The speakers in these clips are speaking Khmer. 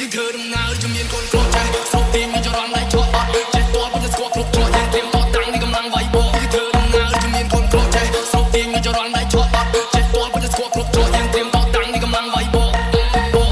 យើងធ្វើដំណើរជំនាញកូនក្រូចចេះស្រុកទីមានចរន្តដៃឈប់ចេះតបទៅស្គាល់គ្រប់គ្រងយើងត្រៀមតតាំងនេះកម្លាំងវាយបោយើងធ្វើដំណើរជំនាញកូនក្រូចចេះស្រុកទីមានចរន្តដៃឈប់ចេះតបទៅស្គាល់គ្រប់គ្រងយើងត្រៀមតតាំងនេះកម្លាំងវាយបោយើងធ្វើ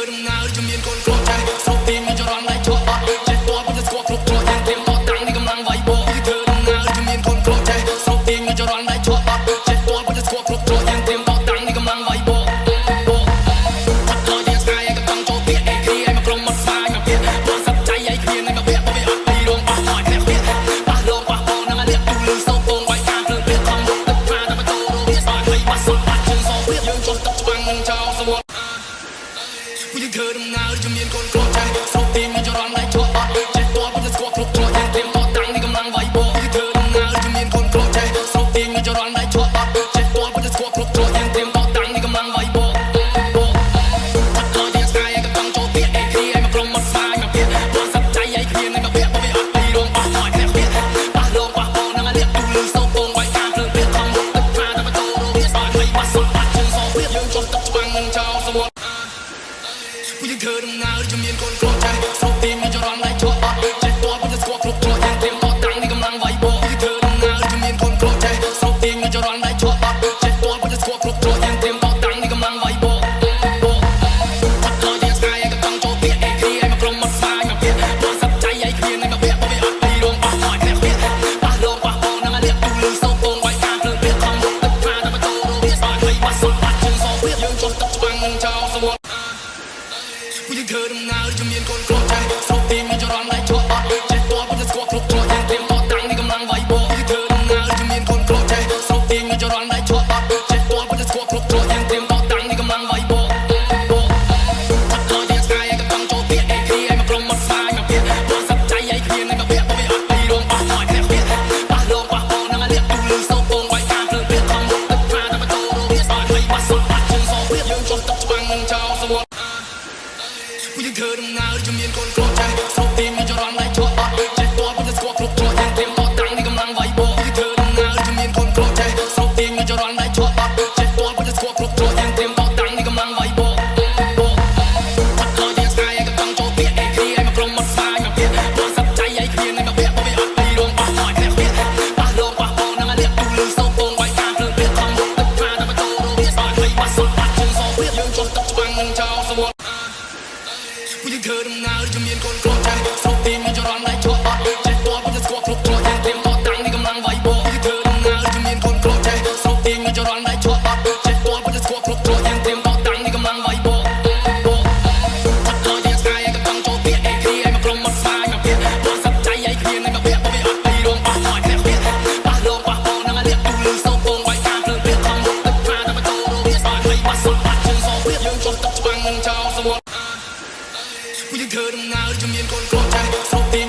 ដំណើរជំនាញកូនក្រូចចេះស្រុកទីមានចរន្តដៃឈប់ចេះតបទៅស្គាល់គ្រប់គ្រងយើងត្រៀមតតាំងនេះកម្លាំងវាយបោយើងធ្វើដំណើរជំនាញកូនក្រូចចេះស្រុកទីមានចរន្តដៃឈប់ចេះតបទៅស្គាល់គ្រប់គ្រងយើងត្រៀមតតាំងនេះកម្លាំងវាយបោយើងធ្វើដំណើរជំនាញកូនក្រូចចេះស្រុកទីមានចរន្តដៃឈប់ចេះតបទៅស្គាល់គ្រប់គ្រងយើងត្រៀមតតាំងនេះកម្លាំងវាយបោយើងធ្វើដំណើរជំនាញកូនក្រូចចេះស្រុកទីមានចរន្តដៃឈប់ចេះតបទៅស្គាល់គ្រប់គ្រងយើងត្រៀមតតាំងនេះកម្លាំងវាយបោយើងធ្វើដំណើរជំនាញកូនក្រូចចេះស្រុកទីមានចរន្តដៃឈប់ចេះតបទៅស្គាល់គ្រប់គ្រងយើងត្រៀមតតាំងនេះកម្លាំងវាយបោយើងធ្វើដំណើរជំនាញកូនក្រូចចេះស្រុកទីមានចរន្តដៃឈប់ចេះតបទៅស្គាល់គ្រប់គ្រងយើងត្រៀមតតាំងនេះកម្លាំងវាយបោយើងធ្វើដំណើរជំនាញកូនក្រូចចេះស្រុកទីមានចរន្តដៃឈប់ចេះតបទៅស្គាល់គ្រប់គ្រងយើងត្រៀមតតាំងនេះកម្លាំងវាយបោយើងធ្វើដំណើរជំនាញកូនក្រូចចេះស្រុកទីមានចរន្តដៃឈប់ចេះតបទៅស្គាល់គ្រប់គ្រងយើងត្រៀមតតាំងនេះកម្លាំងវាយបោយើងធ្វើដំណើរជំនាញកូនក្រូចចេះស្រុកទីមានចរន្តដៃឈប់ចេះតបទៅស្គាល់គ្រប់គ្រងយើងត្រៀមតតាំងនេះកម្លាំងវាយបោយើងធ្វើដំណើរជំនាញកូនក្រូចចេះស្រុកទីមានចរន្តដៃឈប់ចេះតបទៅស្គាល់គ្រប់គ្រងយើងត្រៀមតតាំងនេះកម្លាំងវាយបោយើងធ្វើដំណើរជំនាញកូនក្រូចចេះស្រុកទីមានចរន្តដៃឈប់ចេះតបទៅស្គាល់គ្រប់គ្រងយើងត្រៀមតតាំងនេះកម្លាំងវាយបោយើងធ្វើដំណើរជំនាញកូនក្រូចចេះស្រុកទីមានចរន្តដៃឈប់ចេះតបទៅស្គាល់គ្រប់គ្រងយើងត្រៀមតតាំងនេះកម្លាំងវាយបោយើងធ្វើដំណើរជំនាញកូនក្រូចចេះស្រុកទី